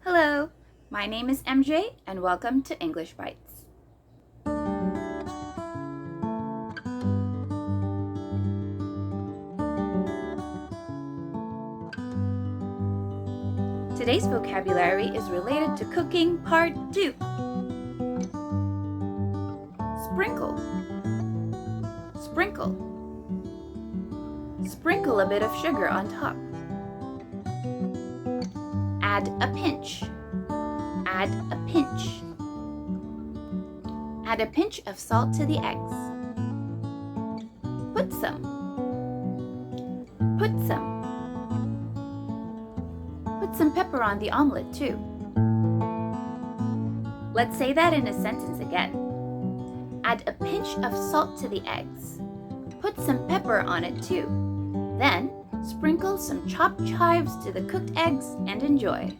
Hello, my name is MJ and welcome to English Bites. Today's vocabulary is related to cooking part 2. Sprinkle. Sprinkle. Sprinkle a bit of sugar on top. Add a pinch. Add a pinch. Add a pinch of salt to the eggs. Put some. Put some. Put some pepper on the omelet too. Let's say that in a sentence again. Add a pinch of salt to the eggs. Put some pepper on it too. Then, sprinkle some chopped chives to the cooked eggs and enjoy.